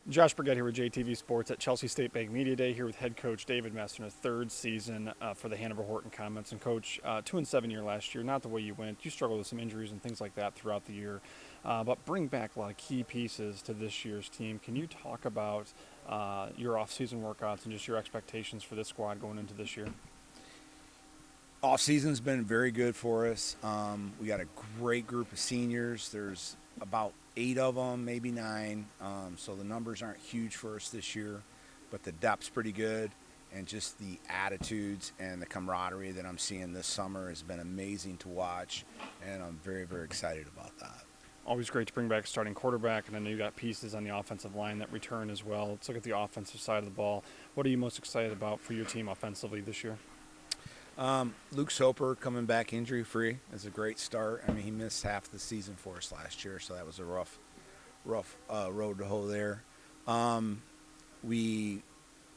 Josh Burgett here with JTV Sports at Chelsea State Bank Media Day here with head coach David Mester in a third season for the Hanover Horton Comets. And coach, 2-7 year last year, not the way you went. You struggled with some injuries and things like that throughout the year, but bring back a lot of key pieces to this year's team. Can you talk about your off-season workouts and just your expectations for this squad going into this year? Off season's been very good for us. We got a great group of seniors. There's about 8 of them, maybe 9. So the numbers aren't huge for us this year, but the depth's pretty good. And just the attitudes and the camaraderie that I'm seeing this summer has been amazing to watch. And I'm very, very excited about that. Always great to bring back a starting quarterback, and I know you got pieces on the offensive line that return as well. Let's look at the offensive side of the ball. What are you most excited about for your team offensively this year? Luke Soper coming back injury free is a great start. I mean, he missed half the season for us last year, so that was a rough road to hoe there. We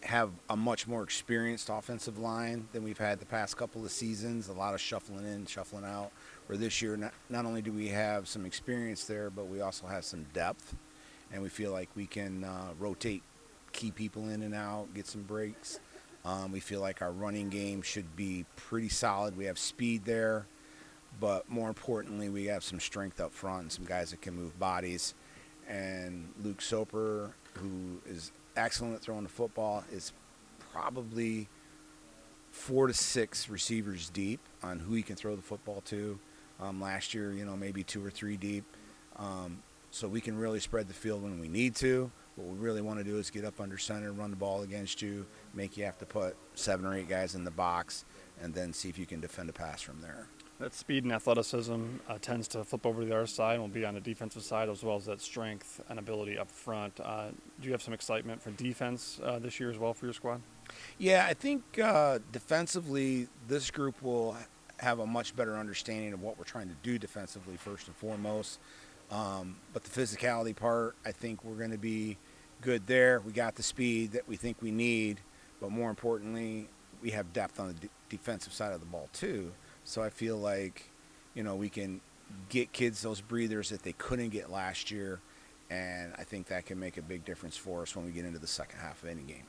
have a much more experienced offensive line than we've had the past couple of seasons. A lot of shuffling in, shuffling out. Where this year, not only do we have some experience there, but we also have some depth, and we feel like we can rotate key people in and out, get some breaks. We feel like our running game should be pretty solid. We have speed there, but more importantly, we have some strength up front and some guys that can move bodies. And Luke Soper, who is excellent at throwing the football, is probably 4 to 6 receivers deep on who he can throw the football to. Last year, maybe 2 or 3 deep. So we can really spread the field when we need to. What we really want to do is get up under center, run the ball against you, make you have to put 7 or 8 guys in the box, and then see if you can defend a pass from there. That speed and athleticism tends to flip over to the other side and will be on the defensive side, as well as that strength and ability up front. Do you have some excitement for defense this year as well for your squad? Yeah, I think defensively, this group will have a much better understanding of what we're trying to do defensively, first and foremost. But the physicality part, I think we're going to be good there. We got the speed that we think we need, but more importantly, we have depth on the defensive side of the ball too. So I feel like, we can get kids those breathers that they couldn't get last year, and I think that can make a big difference for us when we get into the second half of any game.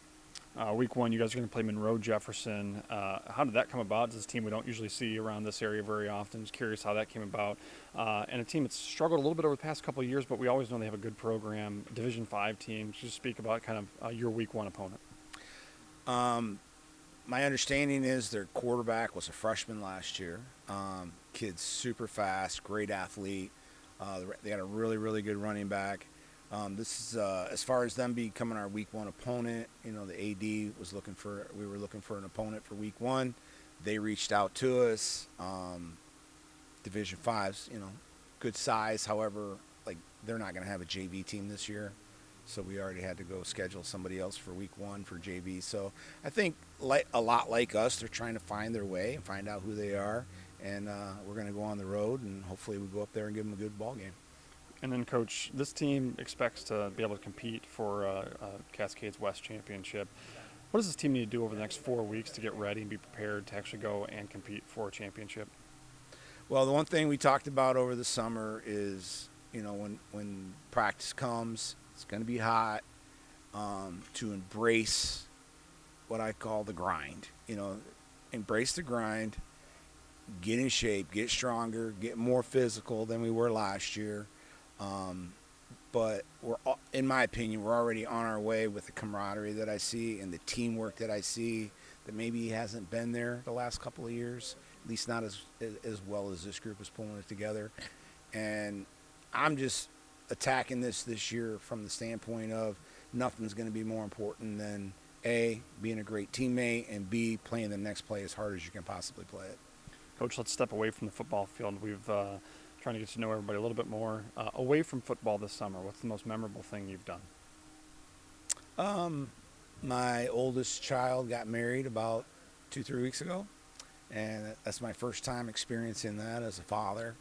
Week 1, you guys are going to play Monroe Jefferson. How did that come about? It's a team we don't usually see around this area very often. Just curious how that came about. And a team that's struggled a little bit over the past couple of years, but we always know they have a good program. Division 5 team. Just speak about kind of your Week 1 opponent. My understanding is their quarterback was a freshman last year. Kid's super fast, great athlete. They got a really, really good running back. This is as far as them becoming our Week 1 opponent. The AD was we were looking for an opponent for Week 1. They reached out to us. Division 5's, good size. However, they're not going to have a JV team this year, so we already had to go schedule somebody else for Week 1 for JV. So I think a lot like us, they're trying to find their way and find out who they are. And we're going to go on the road, and hopefully we go up there and give them a good ball game. And then, Coach, this team expects to be able to compete for Cascades West Championship. What does this team need to do over the next 4 weeks to get ready and be prepared to actually go and compete for a championship? Well, the one thing we talked about over the summer is, when practice comes, it's going to be hot, to embrace what I call the grind. Embrace the grind, get in shape, get stronger, get more physical than we were last year. But in my opinion, we're already on our way with the camaraderie that I see and the teamwork that I see that maybe hasn't been there the last couple of years, at least not as well as this group is pulling it together. And I'm just attacking this year from the standpoint of nothing's going to be more important than A, being a great teammate, and B, playing the next play as hard as you can possibly play it. Coach, let's step away from the football field. We've trying to get to know everybody a little bit more. Away from football this summer, what's the most memorable thing you've done? My oldest child got married about 2-3 weeks ago, and that's my first time experiencing that as a father.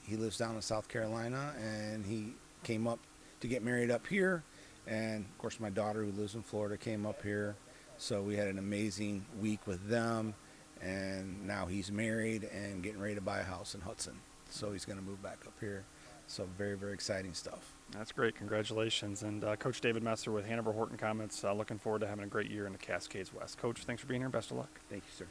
He lives down in South Carolina, and he came up to get married up here. And, of course, my daughter, who lives in Florida, came up here. So we had an amazing week with them. And now he's married and getting ready to buy a house in Hudson. So he's going to move back up here. So very, very exciting stuff. That's great. Congratulations. And Coach David Messer with Hanover Horton Comets, looking forward to having a great year in the Cascades West. Coach, thanks for being here. Best of luck. Thank you, sir.